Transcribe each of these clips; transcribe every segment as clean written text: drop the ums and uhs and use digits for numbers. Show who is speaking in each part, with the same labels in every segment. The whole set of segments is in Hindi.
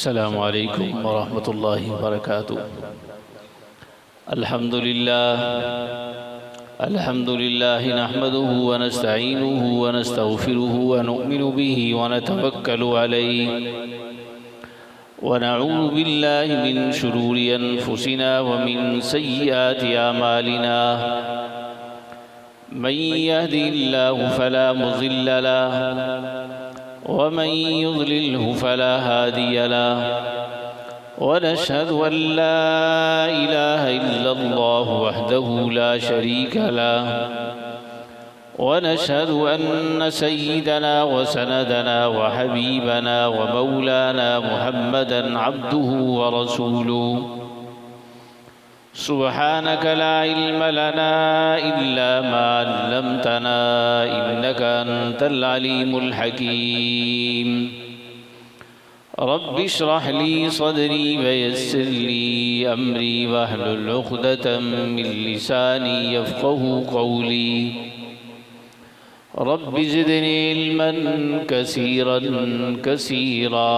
Speaker 1: अस्सलामु अलैकुम वरहमतुल्लाहि वबरकातुहू। अल्हम्दुलिल्लाह नहमदुहु व नस्तईनुहु व नस्तगफिरुहु व नु'मिनु बिही व नतवक्कलु अलैहि व नऊज़ु बिल्लाहि मिन शुरूरि अनफुसिना व मिन सय्यिआति अमालिना। मन यहदिहिल्लाहु फला मुज़िल्ल लहु व मन युज़लिल्हु फला हादिय लहु व नशहदु अन ला इलाहा इल्लल्लाहु वहदहु ला शरीक लहु व नशहदु अन्न सय्यिदना व सनदना व हबीबना व मौलाना मुहम्मदन अब्दुहु व रसूलुहु। सुब्हानक ला इल्म लना इल्ला मा अल्लमतना इन्नका अंतल अलीमुल हकीम। रब्बि इश्रह ली सदरी व यस्सिर ली अमरी वहलुल उक़दतम मिन लिसानी यफ़क़हू क़ौली। रब्बि ज़िदनी इल्मन कसीरन कसीरा।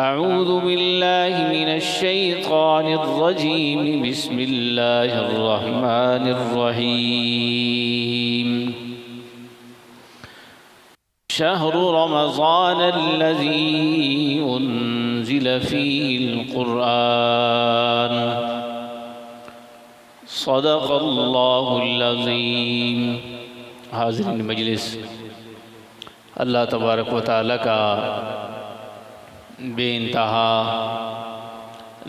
Speaker 1: अऊज़ु बिल्लाहि मिनश शैतानिर रजीम। बिस्मिल्लाहिर रहमानिर रहीम। शहरु रमज़ानल्लज़ी उन्ज़िल फ़ीहिल क़ुरआन। सदक़ल्लाहुल अज़ीम। हाज़िरीन मजलिस, अल्लाह तबारक व तआला का बेइंतहा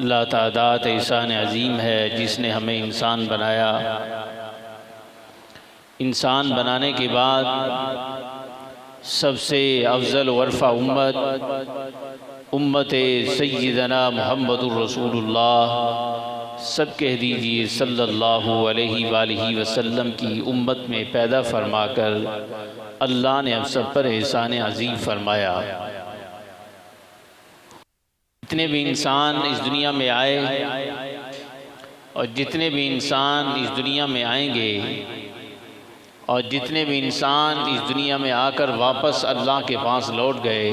Speaker 1: लातादाद एहसान अज़ीम है जिसने हमें इंसान बनाया। इंसान बनाने के बाद सबसे अफ़ज़ल वरफ़ा उम्मत सय्यदना मुहम्मदुर रसूलुल्लाह, सब कह दीजिए सल्लल्लाहु अलैहि वालिहि वसल्लम की उम्मत में पैदा फरमाकर अल्लाह ने हम सब पर एहसान अज़ीम फरमाया। जितने भी इंसान इस दुनिया में आए और जितने भी इंसान इस दुनिया में आएंगे और जितने भी इंसान इस दुनिया में आकर वापस अल्लाह के पास लौट गए,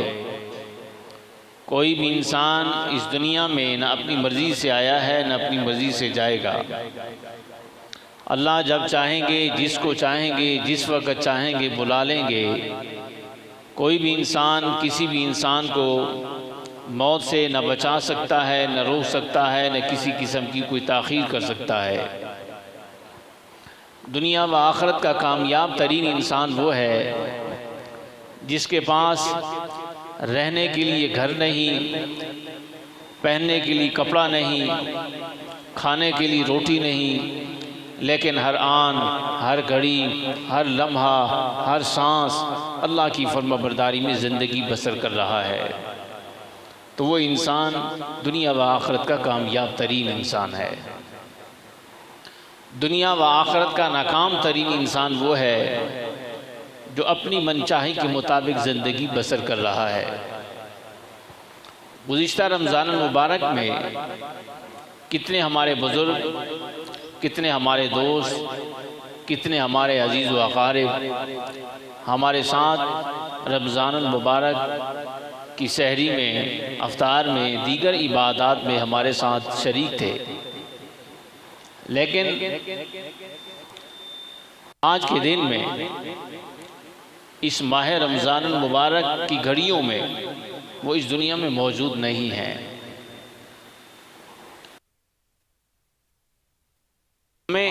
Speaker 1: कोई भी इंसान इस दुनिया में न अपनी मर्ज़ी से आया है न अपनी मर्ज़ी से जाएगा। अल्लाह जब चाहेंगे, जिसको चाहेंगे, जिस वक़्त चाहेंगे बुला लेंगे। कोई भी इंसान किसी भी इंसान को मौत से न बचा सकता है, न रोक सकता है, न किसी किस्म की कोई ताख़ीर कर सकता है। दुनिया व आखिरत का कामयाब तरीन इंसान वो है जिसके पास रहने के लिए घर नहीं, पहनने के लिए कपड़ा नहीं, खाने के लिए रोटी नहीं, लेकिन हर आन, हर घड़ी, हर लम्हा, हर सांस अल्लाह की फरमाबरदारी में ज़िंदगी बसर कर रहा है। तो वो इंसान दुनिया व आखिरत का कामयाब तरीन इंसान है। दुनिया व आखिरत का नाकाम तरीन इंसान वो है जो अपनी मनचाही के मुताबिक ज़िंदगी बसर कर रहा है। गुज़िश्ता रमज़ान मुबारक में कितने हमारे बुज़ुर्ग, कितने हमारे दोस्त, कितने हमारे अजीज़ व अक़ारिब हमारे साथ रमज़ान मुबारक की सहरी में, अफ्तार में, दीगर इबादात में हमारे साथ शरीक थे। लेकिन आज के दिन में, इस माह रमज़ान मुबारक की घड़ियों में वो इस दुनिया में मौजूद नहीं है। हमें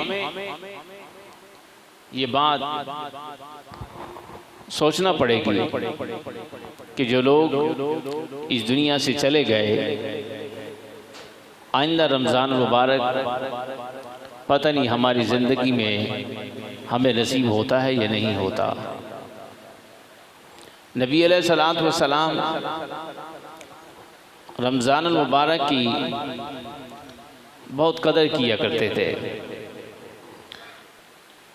Speaker 1: ये बात सोचना पड़ेगी कि जो लोग इस दुनिया से चले गए, आइंदा रमज़ान मुबारक पता नहीं हमारी ज़िंदगी में हमें नसीब होता है या नहीं होता। नबी अलैहिस्सलातु वस्सलाम रमज़ान मुबारक की बहुत कदर किया करते थे।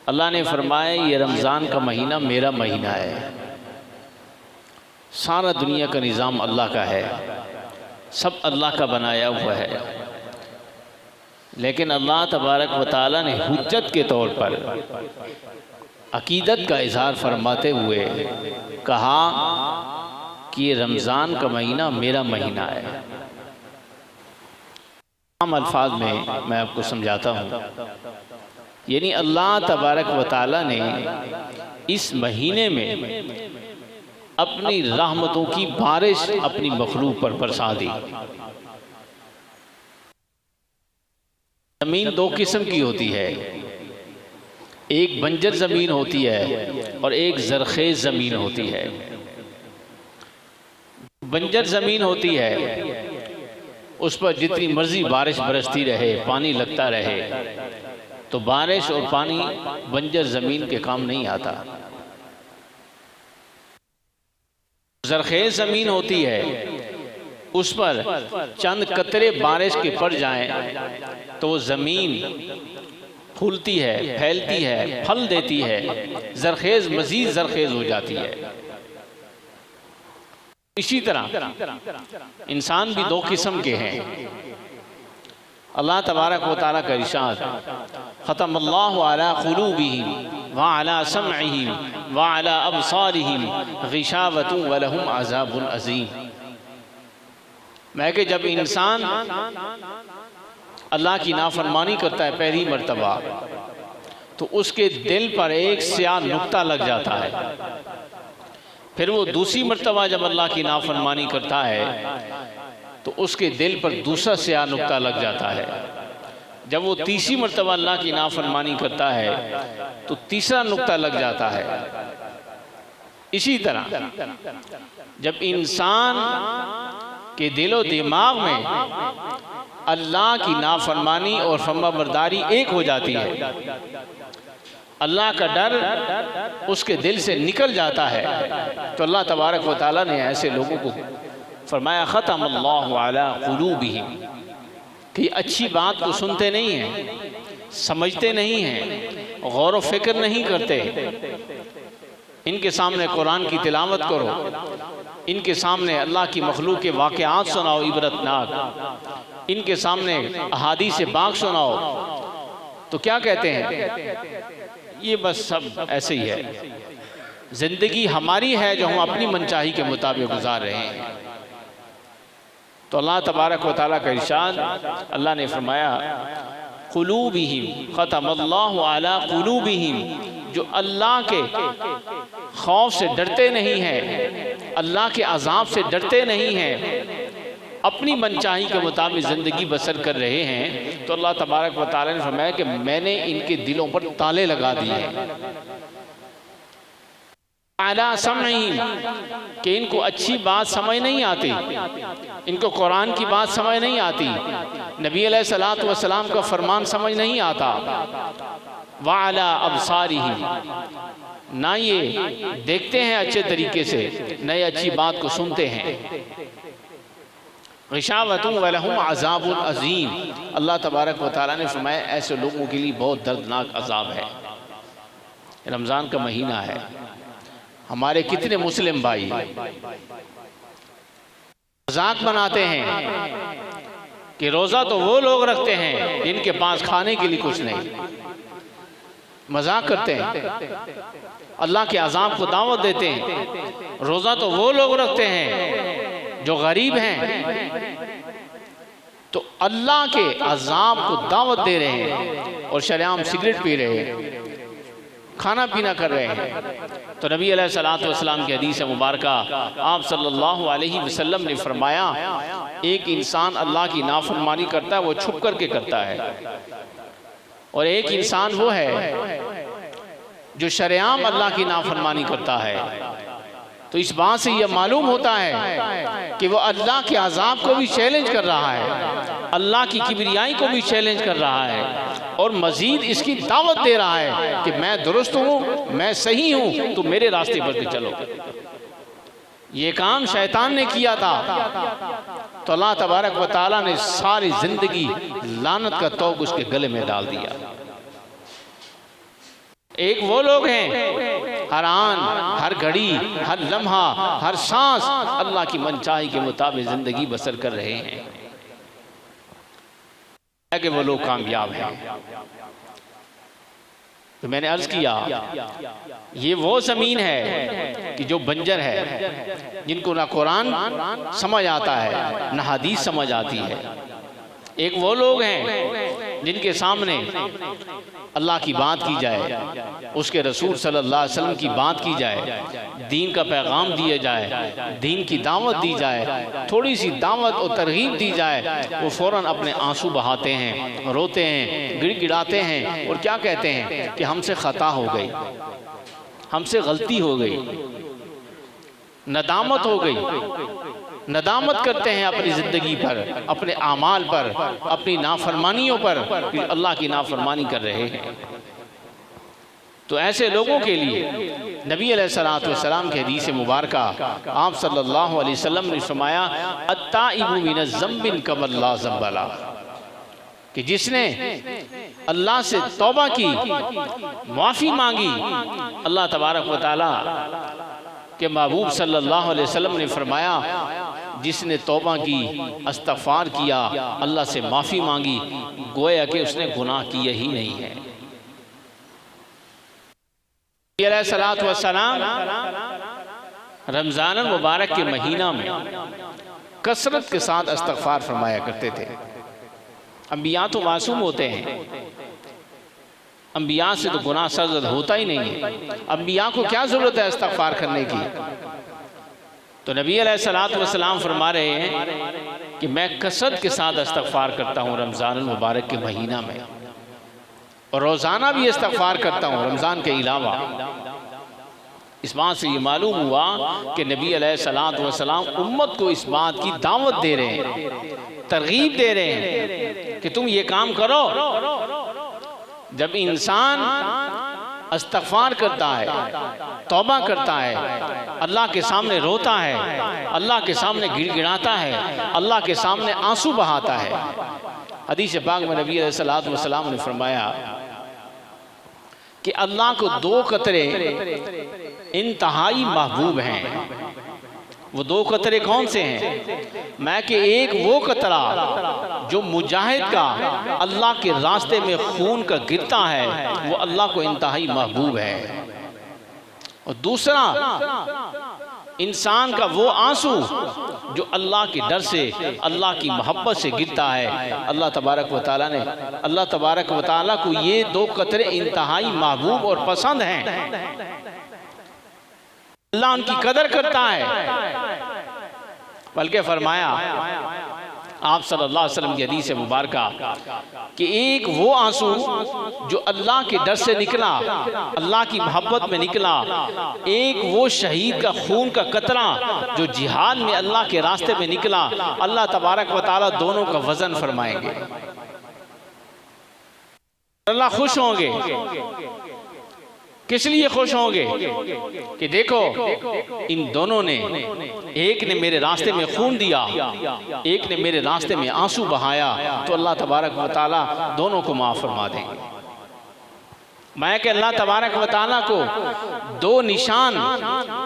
Speaker 1: अल्लाह ने फरमाया ये रमज़ान का महीना मेरा महीना है। सारा दुनिया का निज़ाम अल्लाह का है, सब अल्लाह का बनाया हुआ है। लेकिन अल्लाह तबारक व तआला ने हुज्जत के तौर पर अकीदत का इज़हार फरमाते हुए कहा कि ये रमज़ान का महीना मेरा महीना है। आम अल्फाज में मैं आपको समझाता हूँ, यानी अल्लाह तबारक व तआला ने इस महीने में अपनी रहमतों की बारिश अपनी मखलूक पर बरसा दी। ज़मीन दो किस्म की होती है, एक बंजर ज़मीन होती है और एक ज़रख़ेज़ ज़मीन होती है। बंजर ज़मीन होती है उस पर जितनी मर्जी बारिश बरसती रहे, पानी लगता रहे, तो बारिश और पानी बंजर ज़मीन के काम नहीं आता। ज़रख़ेज़ ज़मीन होती है, उस पर चंद कतरे बारिश के पड़ जाएं तो वो ज़मीन फूलती है, फैलती है, फल देती है, ज़रख़ेज़ मज़ीद ज़रख़ेज़ हो जाती है। इसी तरह इंसान भी दो किस्म के हैं। अल्लाह तबारक व तआला का इरशाद, ख़तमल्लाहु अला क़ुलूबिहिम व अला समइहिम व अला अबसारिहिम ग़िशावतुन व लहुम अज़ाबुन अज़ीम। मैं कि जब इंसान अल्लाह की नाफरमानी करता है पहली मर्तबा, तो उसके दिल पर एक स्याह नुक्ता लग जाता है। फिर वो दूसरी मर्तबा जब अल्लाह की नाफरमानी करता है तो उसके दिल पर दूसरा स्याह नुक्ता लग जाता है। जब वो तीसरी मर्तबा अल्लाह की नाफरमानी करता है तो तीसरा नुक्ता लग जाता है। इसी तरह जब इंसान के दिलो दिमाग में अल्लाह की नाफरमानी और फर्माबरदारी एक हो जाती है, अल्लाह का डर उसके दिल से निकल जाता है, तो अल्लाह तबारक व तआला ने ऐसे लोगों को फरमाया ख़तमल्लाहु अला क़ुलूबिहिम, कि अच्छी बात को सुनते नहीं हैं, समझते नहीं हैं, गौर व फिक्र नहीं करते। इनके सामने कुरान की तिलावत करो, इनके सामने अल्लाह की मखलूक के वाक़यात सुनाओ इबरतनाक, इनके सामने अहादीस पाक सुनाओ, तो क्या कहते हैं, ये बस सब ऐसे ही है, ज़िंदगी हमारी है जो हम अपनी मनचाही के मुताबिक गुजार रहे हैं। तो अल्लाह तबारक व तआला का इरशाद, अल्लाह ने फरमाया क़ुलूबिहिम ख़तमल्लाहु अला क़ुलूबिहिम, जो अल्लाह के खौफ से डरते नहीं हैं, अल्लाह के अज़ाब से डरते नहीं हैं, अपनी मनचाही के मुताबिक ज़िंदगी बसर कर रहे हैं, तो अल्लाह तबारक व तआला ने फरमाया कि मैंने इनके दिलों पर ताले लगा दिए हैं। अला समइहिम, कि इनको अच्छी बात समझ नहीं आती, इनको कुरान की बात समझ नहीं आती, नबी अलैहिस्सलातु वस्सलाम का फरमान समझ नहीं आता। व अला अबसारिहिम, ना ये देखते हैं अच्छे तरीके से, न ये अच्छी बात को सुनते हैं। ग़िशावतुन व लहुम अज़ाबुन अज़ीम, अल्लाह तबारक व तआला ने फरमाया ऐसे लोगों के लिए बहुत दर्दनाक अज़ाब है। रमज़ान का महीना है, हमारे कितने मुस्लिम भाई मजाक बनाते हैं कि रोज़ा तो वो लोग रखते हैं जिनके पास खाने के लिए कुछ नहीं, मजाक करते हैं, अल्लाह के अज़ाब को दावत देते हैं। रोज़ा तो वो लोग रखते हैं जो गरीब हैं, तो अल्लाह के अज़ाब को दावत दे रहे हैं और शरेआम सिगरेट पी रहे हैं, खाना पीना कर रहे हैं। तो नबी अलैहिस्सलातु वस्सलाम की हदीस मुबारका, आप सल्लल्लाहु अलैहि वसल्लम ने फरमाया, एक इंसान अल्लाह की नाफरमानी करता है वो छुप करके करता है, और एक इंसान वो है जो शरेआम अल्लाह की नाफरमानी करता है। तो इस बात से यह मालूम होता है कि वो अल्लाह के अज़ाब को भी चैलेंज कर रहा है, अल्लाह की किबरियाई को भी चैलेंज कर रहा है, और मज़ीद इसकी दावत दे रहा है कि मैं दुरुस्त हूँ, मैं सही हूँ, तो मेरे रास्ते पर के चलो। ये काम शैतान ने किया था, तो अल्लाह तबारक व तआला ने सारी ज़िंदगी लानत का तोग उसके गले में डाल दिया। एक वो लोग हैं हर आन, हर घड़ी, हर लम्हा, हर सांस अल्लाह की मनचाही के मुताबिक जिंदगी बसर कर रहे हैं, कि वो लोग कामयाब हैं। तो मैंने अर्ज़ किया ये वो ज़मीन है कि जो बंजर है, जिनको ना कुरान समझ आता है ना हदीस समझ आती है। एक वो लोग हैं जिनके सामने अल्लाह की बात की जाए, उसके रसूल सल्लल्लाहु अलैहि वसल्लम की बात की जाए, दीन का पैगाम दिया जाए, दीन की दावत दी जाए, थोड़ी सी दावत और तरगीब दी जाए, वो फ़ौरन अपने आंसू बहाते हैं, रोते हैं, गिड़गिड़ाते हैं और क्या कहते हैं कि हमसे ख़ता हो गई, हमसे गलती हो गई, नदामत हो गई। नदामत करते हैं अपनी ज़िंदगी पर, अपने आमाल पर, अपनी नाफरमानियों पर कि अल्लाह की नाफरमानी कर रहे हैं। तो ऐसे लोगों के लिए नबी अलैहिस्सलातु वस्सलाम के हदीस मुबारका आप सल्लल्लाहु अलैहि वसल्लम ने फरमाया अत्ताइबु मिनज़ ज़म्बिन कमल्ला ज़म्बला, कि जिसने अल्लाह से तौबा की, माफ़ी मांगी, अल्लाह तबारक व तआला के महबूब सल्लल्लाहु अलैहि वसल्लम ने फरमाया जिसने तौबा की, इस्तग़फ़ार किया, अल्लाह से माफ़ी मांगी, गोया कि उसने गुनाह किया ही नहीं है। अलैहिस्सलातु वस्सलाम रमज़ान मुबारक के महीना में कसरत के साथ इस्तग़फ़ार फरमाया करते थे। अंबिया तो मासूम होते हैं, अंबिया से तो गुनाह सरज़द होता ही नहीं है। अंबिया को क्या ज़रूरत है इस्तग़फ़ार करने की? तो नबी अलैहिस्सलातु वस्सलाम फरमा रहे हैं कि मैं कसरत के साथ इस्तग़फ़ार करता हूँ रमज़ान मुबारक के महीना में, और रोज़ाना भी इस्तग़फ़ार करता हूँ रमज़ान के अलावा। इस बात से ये मालूम हुआ कि नबी अलैहिस्सलातु वस्सलाम उम्मत को इस बात की दावत दे रहे हैं, तरगीब दे रहे हैं कि तुम ये काम करो। जब इंसान इस्तग़फ़ार करता है, तौबा करता है, अल्लाह के सामने रोता है, अल्लाह के सामने गिड़गिड़ाता है, अल्लाह के सामने आंसू बहाता है। हदीस पाक में नबी अलैहिस्सलातु वस्सलाम ने फरमाया कि अल्लाह को दो कतरे इंतहाई महबूब हैं। वो दो कतरे कौन से हैं? मैं कि एक वो कतरा जो मुजाहिद का अल्लाह के रास्ते में खून का गिरता है, वो अल्लाह को इंतहाई महबूब है। और दूसरा इंसान का वो आंसू जो अल्लाह के डर से, अल्लाह की मोहब्बत से गिरता है। अल्लाह तबारक व तआला को ये दो कतरे इंतहाई महबूब और पसंद हैं। अल्लाह उनकी कदर करता है। बल्कि फरमाया आप सल्लल्लाहु अलैहि वसल्लम की हदीस मुबारका कि एक वो आंसू जो अल्लाह के डर से निकला, अल्लाह की मोहब्बत में निकला, एक वो शहीद का खून का कतरा जो जिहाद में अल्लाह के रास्ते में निकला, अल्लाह तबारक व तआला दोनों का वजन फरमाएंगे। अल्लाह खुश होंगे। किस लिए खुश होंगे? कि देखो इन दोनों ने, एक ने मेरे रास्ते में खून दिया, एक ने मेरे रास्ते में आंसू बहाया, तो अल्लाह तबारक व तआला दोनों को माफ़ फरमा देंगे। मैं कि अल्लाह तबारक व तआला को दो निशान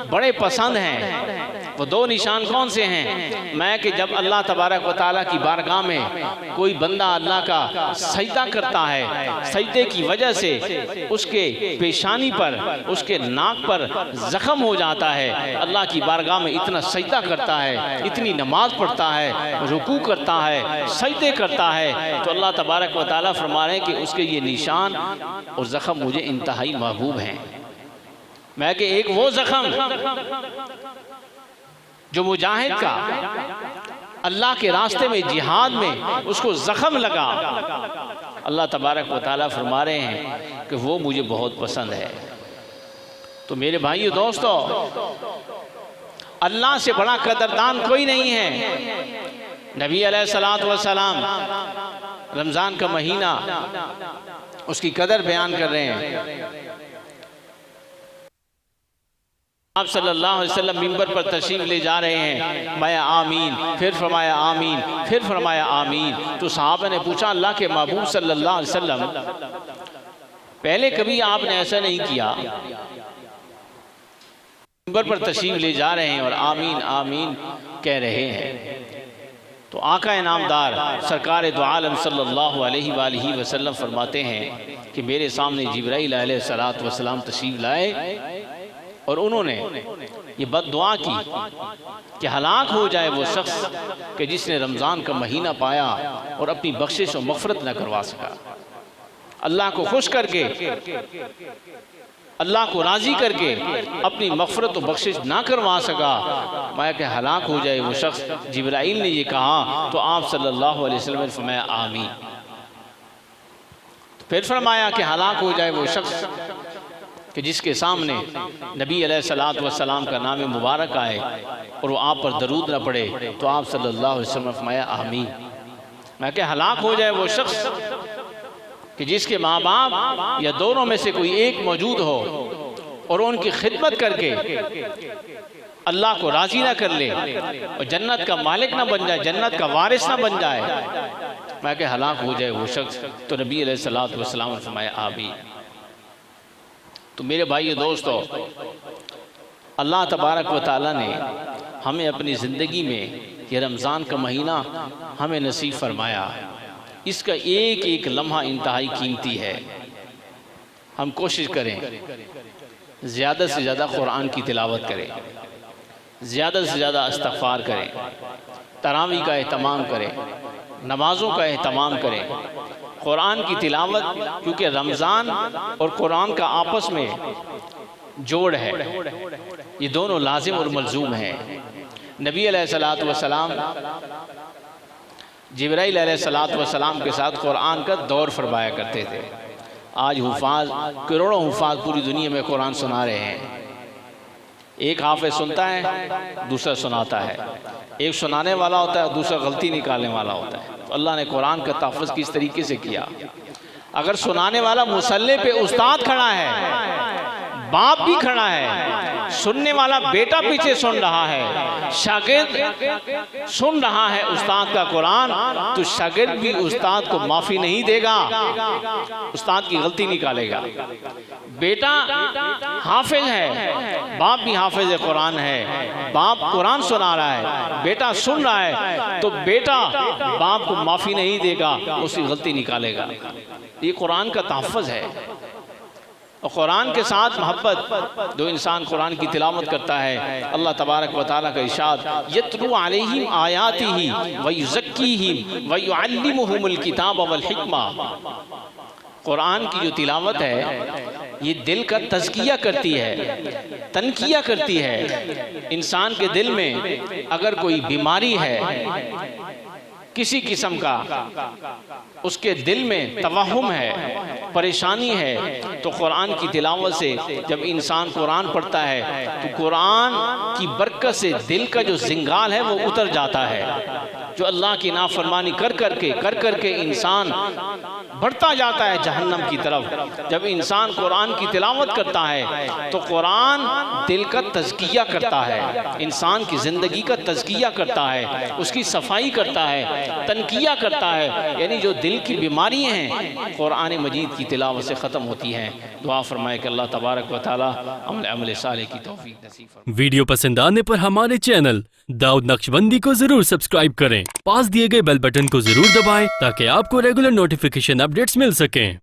Speaker 1: बड़े पसंद हैं। वो दो निशान कौन से हैं? मैं कि जब अल्लाह तबारक व तआला की बारगाह में कोई बंदा अल्लाह का सजदा करता है, सजदे की वजह से उसके पेशानी पर, उसके नाक पर ज़ख्म हो जाता है, अल्लाह की बारगाह में इतना सजदा करता है, इतनी नमाज पढ़ता है, रुकू करता है, सजदे करता है, तो अल्लाह तबारक व तआला फरमा रहे हैं कि उसके ये निशान और ज़ख्म मुझे इंतहाई महबूब हैं। मैं कि एक वो ज़ख्म जो मुजाहिद का अल्लाह के रास्ते में, जिहाद में उसको ज़ख्म लगा, अल्लाह तबारक व तआला फरमा रहे हैं कि वो मुझे बहुत पसंद है। तो मेरे भाइयों दोस्तों, अल्लाह से बड़ा कदरदान कोई नहीं है। नबी अलैहिस्सलातु वस्सलाम रमज़ान का महीना, उसकी कदर बयान कर रहे हैं। आप सल्लल्लाहु अलैहि वसल्लम मिंबर पर तशरीफ ले जा रहे हैं, फरमाया आमीन, फिर फरमाया आमीन, फिर फरमाया आमीन। तो सहाबा ने पूछा अल्लाह के महबूब सल्लल्लाहु अलैहि वसल्लम, पहले कभी आपने ऐसा नहीं किया, मिंबर पर तशरीफ ले जा रहे हैं और आमीन आमीन कह रहे हैं। तो आका इनामदार सरकार दो आलम सल्लल्लाहु अलैहि वसल्लम फरमाते हैं कि कि मेरे सामने जिब्राइल अलैहिस्सलातु वस्सलाम तशरीफ लाए और उन्होंने ये बद्दुआ की कि हलाक हो जाए वो शख्स कि जिसने रमज़ान का महीना पाया और अपनी बख्शिश और मग़फ़िरत न करवा सका, अल्लाह को खुश करके, अल्लाह को राज़ी करके अपनी मग़फ़िरत और बख्शिश ना करवा सका, मैं कि हलाक हो जाए वो शख्स। जिब्राइल ने ये कहा तो आप सल्लल्लाहु अलैहि वसल्लम ने फरमाया आमीन। फिर फरमाया कि हलाक हो जाए वो शख्स कि जिसके सामने नबी अलैहिस्सलातु वस्सलाम का नाम मुबारक आए और वो आप पर दरूद न पढ़े, तो आप सल्लल्लाहु अलैहि वसल्लम ने फरमाया आमीन। मैं कि हलाक हो जाए वो शख्स कि जिसके माँ बाप या दोनों में से कोई एक मौजूद हो और उनकी खिदमत करके अल्लाह को राज़ी ना कर ले और जन्नत का मालिक ना बन जाए, जन्नत का वारिस ना बन जाए, मैं कि हलाक हो जाए वो शख्स। तो नबी अलैहिस्सलातु वस्सलाम ने फरमाया आमीन। तो मेरे भाइयों दोस्तों, अल्लाह तबारक व तआला ने हमें अपनी ज़िंदगी में ये रमज़ान का महीना हमें नसीब फरमाया। इसका एक एक लम्हा इंतहाई कीमती है। हम कोशिश करें ज़्यादा से ज़्यादा कुरान की तिलावत करें, ज़्यादा से ज़्यादा इस्तिग़फ़ार करें, तरावी का एहतमाम करें, नमाज़ों का एहतमाम करें, कुरान की तिलावत, क्योंकि रमज़ान और कुरान का आपस में जोड़ है, ये दोनों लाजिम और मलजूम है। नबी अलैहिस्सलातु वस्सलाम जिब्राइल अलैहिस्सलातु वस्सलाम के साथ कुरान का दौर फरमाया करते थे। आज हुफ़ाज़, करोड़ों हुफ़ाज़ पूरी दुनिया में कुरान सुना रहे हैं। एक हाफ़िज़ सुनता है, दूसरा सुनाता है, एक सुनाने वाला होता है, दूसरा गलती निकालने वाला होता है। तो अल्लाह ने कुरान का तहफ़्फ़ुज़ किस तरीके से किया। अगर सुनाने वाला मुसल्ले पे उस्ताद खड़ा है, बाप भी खड़ा है, सुनने वाला बेटा पीछे सुन रहा है, शागिर्द सुन रहा है उस्ताद का कुरान, तो शागिर्द भी उस्ताद को माफ़ी नहीं देगा, उस्ताद की गलती निकालेगा। बेटा हाफिज है, बाप भी हाफिज कुरान है, बाप कुरान सुना रहा है, बेटा सुन रहा है, तो बेटा बाप को माफ़ी नहीं देगा, उसकी गलती निकालेगा। ये कुरान का तहफ़्फ़ुज़ है। और कुरान के साथ मोहब्बत, जो इंसान कुरान की तिलावत करता है, अल्लाह तबारक व तआला का इरशाद, यतलू अलैहिम आयातिही व युज़क्कीहिम व युअल्लिमुहुमुल किताब वल हिक्मा। कुरान की जो तिलावत है ये दिल का तज़किया करती है, तनकिया करती है। इंसान के दिल में अगर कोई बीमारी है किसी किस्म का, उसके दिल में तवहुम है, परेशानी है, तो कुरान की तिलावत से जब इंसान कुरान पढ़ता है तो कुरान की बरकत से दिल का जो जिंगाल है वो उतर जाता है। जो अल्लाह की नाफरमानी कर करके इंसान बढ़ता जाता है जहन्नम की तरफ, जब इंसान कुरान की तिलावत करता है तो कुरान दिल का तज़किया करता है, इंसान की ज़िंदगी का तज़किया करता है, उसकी सफाई करता है, तनकिया करता है। यानी जो दिल की बीमारियां हैं कुरान मजीद की तिलावत से ख़त्म होती हैं। दुआ फरमाए कि अल्लाह तबारक व तआला अमल साले की तौफीक नसीब फरमाए।
Speaker 2: वीडियो पसंद आने पर हमारे चैनल दाऊद नक्शबंदी को जरूर सब्सक्राइब करें, पास दिए गए बेल बटन को जरूर दबाएं ताकि आपको रेगुलर नोटिफिकेशन अपडेट्स मिल सकें।